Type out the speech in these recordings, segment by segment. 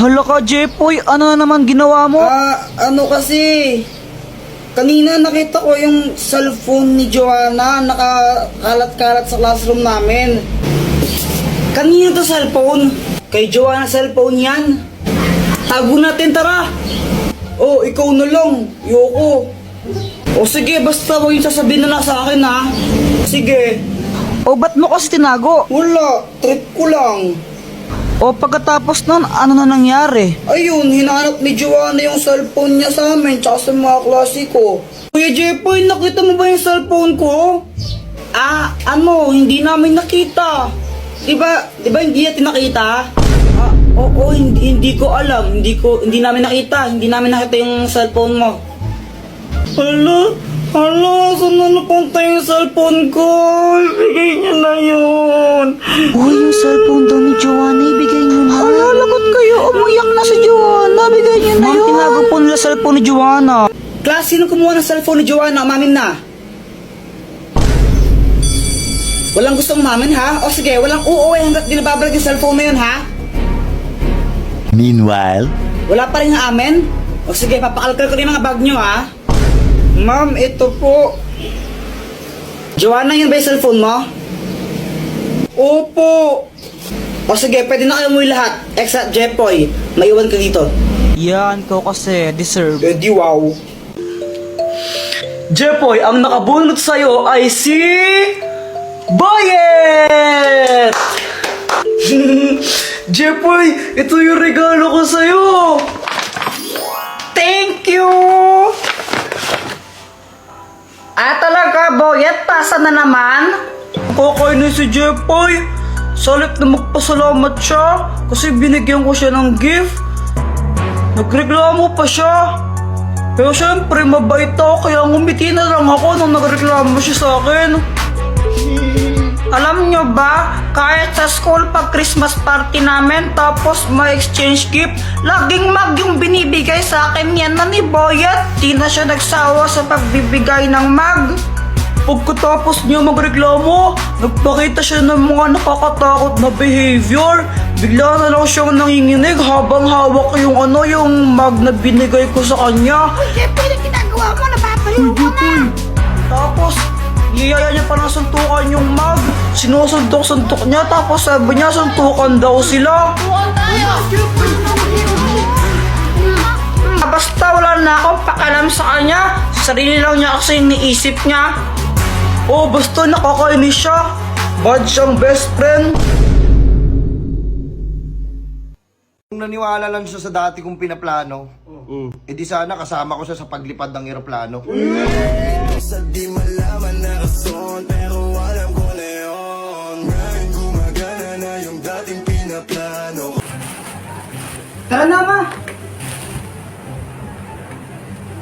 Hala ka, Jepoy, ano na naman ginawa mo? Ano kasi, kanina nakita ko yung cellphone ni Joanna nakakalat-kalat sa classroom namin. Kanina to cellphone? Kay Joanna cellphone yan. Tago natin, tara. Oh, ikaw na lang. Yoko. O sige, basta huwag yung sasabihin na nasa akin ha. Sige. O ba't mo kasi tinago? Wala, trip ko lang. O pagkatapos nun, ano na nangyari? Ayun, hinahanap ni Joanna yung cellphone niya sa amin tsaka sa mga klase ko. Kuya Jepoy, nakita mo ba yung cellphone ko? Hindi namin nakita. Diba hindi natin nakita? Oo, hindi ko alam. Hindi namin nakita. Hindi namin nakita yung cellphone mo. Hala, saan na napunta yung cellphone ko? Ibigay niya na yun. Uy, yung cellphone daw ni Joanna, ibigay niyo na. Hala, lagot kayo, umiyak na si Joanna, bigay niyo na yun. Tinago po nila cellphone ni Joanna. Class, sino kumuha ng cellphone ni Joanna? Umamin na. Walang gustong umamin, ha? O sige, walang uuwi hanggat di nababalik yung cellphone na yun, ha? Meanwhile, Wala pa rin amin? O sige, papakalkal ko rin mga bag nyo, ha? Ma'am, ito po. Joanna, yun ba yung cellphone mo? Opo. O sige, pwede na kayo umuwi lahat. Except Jepoy, maiwan ka dito. Yan, ko kasi, deserve. Di wow. Jepoy, ang nakabunot sa'yo ay si... Boyet! Jepoy, ito yung regalo ko sa'yo! Thank you! Talaga, Boyet, pasa na naman? Kakainis si Jepoy. Salit na magpasalamat siya kasi binigyan ko siya ng gift. Nagreklamo pa siya. Pero syempre, mabait ako kaya ngumiti na lang ako nung nagreklamo siya sa akin. Alam nyo ba, kahit sa school pag Christmas party namin tapos may exchange gift, laging mag yung binibigay sa akin yan na ni Boyet. Di na siya nagsawa sa pagbibigay ng mag. Pagkatapos niya magreklamo, nagpakita siya ng mga nakakatakot na behavior. Bigla na lang siyang nanginginig habang hawak yung mag na binigay ko sa kanya. Jepoy, na ginagawa mo, napapaliw ko na. Tapos, niyaya niya pa ng suntukan yung mag. Sinusuntok-suntok niya, tapos sabi niya suntukan daw sila. Buwan tayo. Basta wala na akong pakialam sa kanya. Sarili lang niya kasi iniisip niya. Oh, basta nakakainis siya. Bad siyang best friend. Kung naniwala lang siya sa dati kong pinaplano, di sana kasama ko siya sa paglipad ng eroplano. Sa di malaman na rason, pero alam ko na yun. Ngayon gumagana na yung dating pinaplano. Tara na, ma.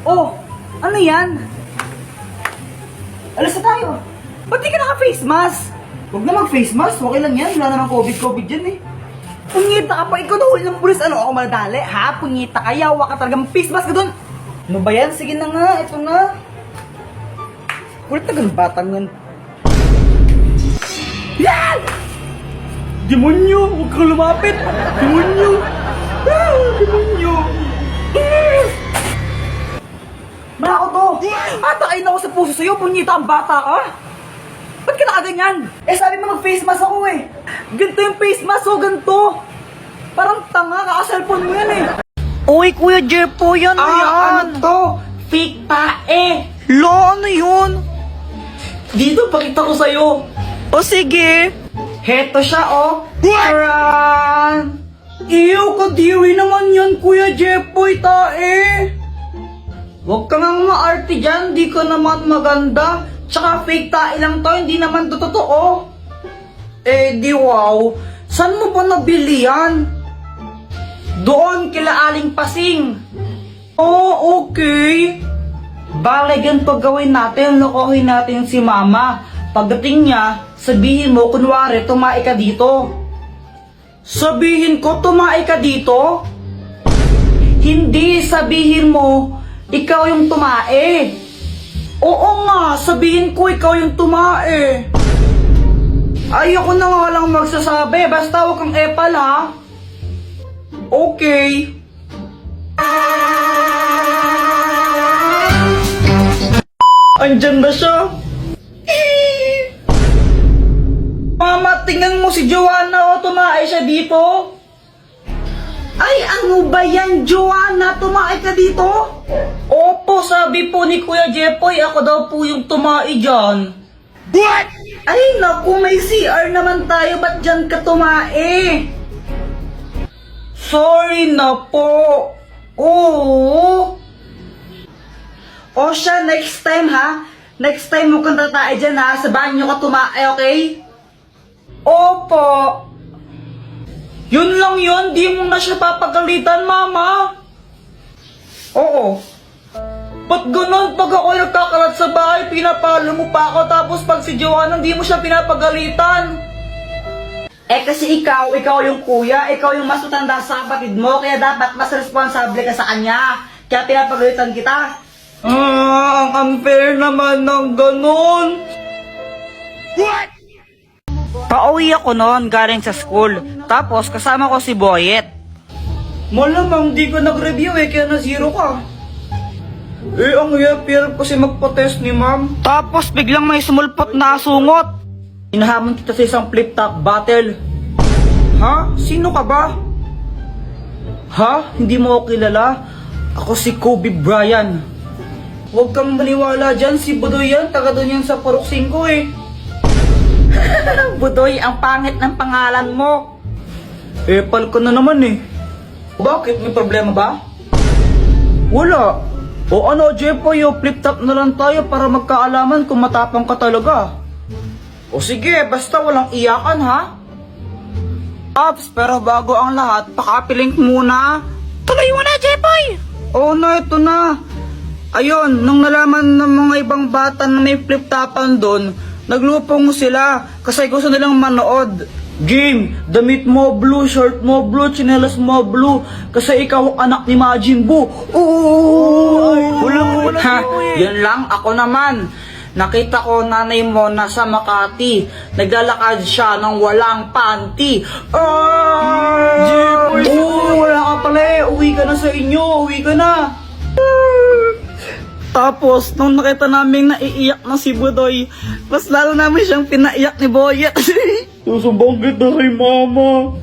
Oh, ano yan? Alas na tayo. Ba't di ka naka-face mask? Huwag na mag-face mask. Okay lang yan. Wala namang COVID dyan eh. Punyita ka pa. Ikaw na huli ng pulis. Ano ako madali? Ha? Punyita ka. Yawa ka talaga. Mag-face mask ka dun. Ano ba yan? Sige na nga. Ito na. Kulit na ganun batang yan. Yan! Demonyo, huwag kang lumapit. Demonyo. Demonyo. Malako to! Atakain ako sa puso sa'yo, punyita ang bata ka! Ba't ka nakaganyan? Sabi mo mag-face mask ako eh! Ganito yung face mask o ganito! Parang tanga, kaka-cellphone mo yan eh! Uy, Kuya Jepoy, yan yan. Ano to? Fake tae! Lo, ano yun? Dito, pakita ko sa'yo! O sige. Heto siya oh! Taran! Iyo, kadiri naman yan, Kuya Jepoy, tae! Huwag ka nga maarte dyan, di ka naman maganda. Tsaka fake tae lang to, hindi naman to totoo. Di wow. Saan mo ba nabili yan? Doon kila Aling Pasing. Oh, okay. Bale, ganito gawin natin, lokohin natin si Mama. Pagdating niya, sabihin mo, kunwari, tumae ka dito. Sabihin ko, tumae ka dito? Hindi, sabihin mo, ikaw yung tumae. Oo nga, sabihin ko ikaw yung tumae. Ayoko na nga lang magsasabi, basta huwag kang epal ha. Okay. Andyan na siya. Mama, tingnan mo si Joanna, o tumae siya dito. Ay, ano ba yan, Joanna? Tumakay ka dito? Opo, sabi po ni Kuya Jepoy, ako daw po yung tumae dyan. Ay, naku, may CR naman tayo. Ba't dyan ka tumae? Sorry na po. Oo. O siya, next time ha. Next time mo kang tatae dyan ha. Sa banyo ka tumae, okay? Opo. Yun lang yun, di mo na siya papagalitan, Mama. Oo. Ba't ganun? Pag ako nagkakalat sa bahay, pinapalo mo pa ako, tapos pag si Joanna, di mo siya pinapagalitan. Eh kasi ikaw yung kuya, ikaw yung mas matanda sa kapatid mo, kaya dapat mas responsable ka sa kanya. Kaya pinapagalitan kita. Ang unfair naman ng ganun. Pauwi ako noon galing sa school, tapos kasama ko si Boyet. Malamang di ka nag-review kaya na zero ka. Ang hirap kasi magpa-test ni ma'am. Tapos biglang may sumulpot na asungot. Inahamon kita sa isang flip-top battle. Ha? Sino ka ba? Ha? Hindi mo ako kilala? Ako si Kobe Bryant. Huwag kang maniwala dyan, si Budoy yan, taga doon yan sa Purok 5 eh. Budoy, ang pangit ng pangalan mo. Pal ka na naman eh. Bakit? May problema ba? Wala. O ano, Jepoy, flip-top na lang tayo para magkaalaman kung matapang ka talaga. O sige, basta walang iyakan ha. Ops, pero bago ang lahat, pakapilink muna. Tuloy mo na, Jepoy! Oo na, ito na. Ayun, nung nalaman ng mga ibang bata na may flip-topan doon, naglupong sila kasi gusto nilang manood. Game, damit mo blue, shirt mo blue, tsinelas mo blue, kasi ikaw ang anak ni Majin Buu. Wala, Ha, yan lang, ako naman. Nakita ko nanay mo nasa Makati. Naglalakad siya ng walang panty. Wala ka pala eh. Uwi ka na sa inyo. Uwi ka na. Tapos, nung nakita namin naiiyak na si Budoy, mas lalo namin siyang pinaiyak ni Boyet. Susumbong kita kay mama.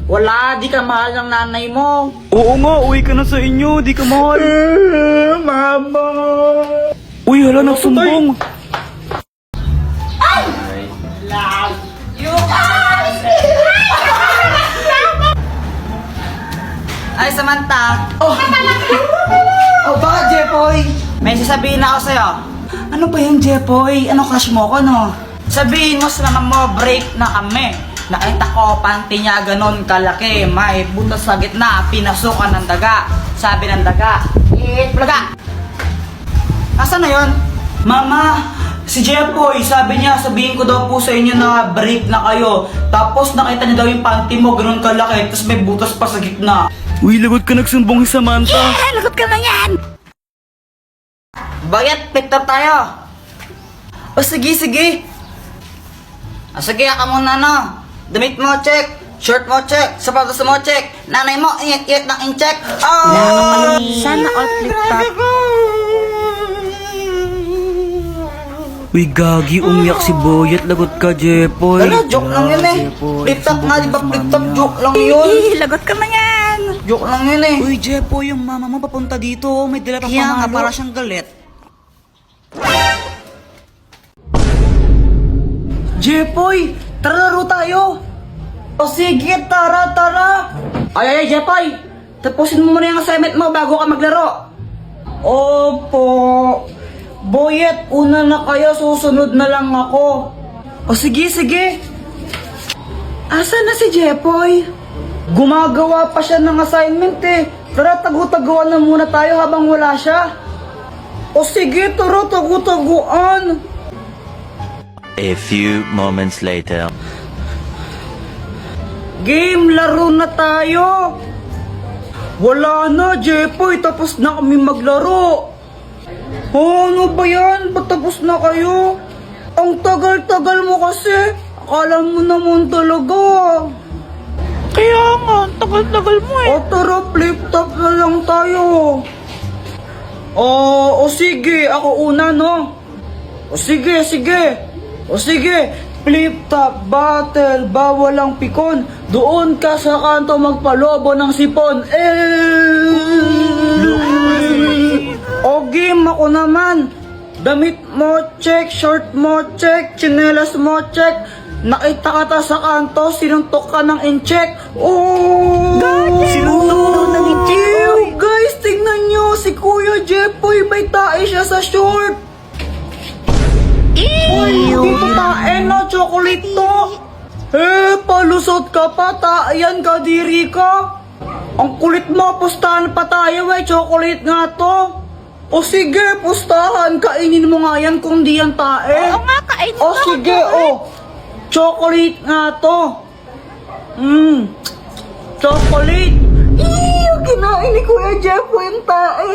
Wala, di ka mahal ng nanay mo. Oo nga, uwi ka na sa inyo. Di ka mahal. Mama. Uy, hala, nagsumbong. Ay, Samantha. Oh, bakit, Jepoy? May sasabihin ako sa'yo. Ano ba yan, Jepoy? Ano crush mo ko, no? Sabihin mo sa mama mo, break na kami. Nakita ko, panty niya ganon kalaki. May butas sa gitna, pinasukan ng daga. Sabi ng daga, plaga. Nasaan na yun? Mama, si Jepoy, sabi niya, sabihin ko daw po sa inyo na break na kayo. Tapos nakita niya daw yung panty mo, ganun kalaki, tapos may butas pa sa gitna. Uy, lagot ka nagsumbong si Samantha. Lagot ka na yan! Bayat, pick-up tayo. O sige, sige. Sige, ka muna no. Damit mo, check. Shirt mo, check. Sapatos mo, check. Nanay mo, ingat-ingat ng in-check. Oh! Sana all flip-top. Uy, gagi, umiyak si Boyet, lagot ka, Jepoy. Ano, joke lang yun eh. Flip-top nga, di ba flip-top? Joke lang yun. Lagot ka na yan! Joke lang yun eh. Uy, Jepoy, yung mama mo papunta dito. May dala pang Kaya nga, pamalo. para siyang galit. Jepoy, tara laro tayo. O sige, tara, tara. Ay, Jepoy. Tapusin mo muna yung assignment mo bago ka maglaro. Opo. Boyet, una na kayo, susunod na lang ako. O sige, sige. Asa na si Jepoy? Gumagawa pa siya ng assignment eh. Tara, tagu-taguan na muna tayo habang wala siya. O sige, tara, tagu-taguan. A few moments later. Game, laro na tayo. Wala na, Jepoy, tapos na kami maglaro. Oh, ano ba yan? Ba't tapos na kayo? Ang tagal-tagal mo kasi. Akala mo naman talaga. Kaya nga, tagal-tagal mo eh. O tara, flip top na lang tayo. O sige, ako una, no? O sige. Flip top battle, bawal ang pikon. Doon ka sa kanto magpalobo ng sipon. O game ako naman. Damit mo check, short mo check, tsinelas mo check. Nakita ka ta sa kanto, sinuntok ka ng incheck. Sinuntok ng incheck, Ew, guys, tingnan nyo, si Kuya Jepoy, may tae siya sa short. Dito tae na, chocolate to. Palusot ka pa, tae yan, kadiri ka. Ang kulit mo, pustahan pa tayo chocolate nga to. O sige, pustahan, kainin mo nga yan kung di yan tae. Oo nga, kainin O mo, sige, chocolate nga to. Chocolate. Kinain ni Kuya Jeff yung tae.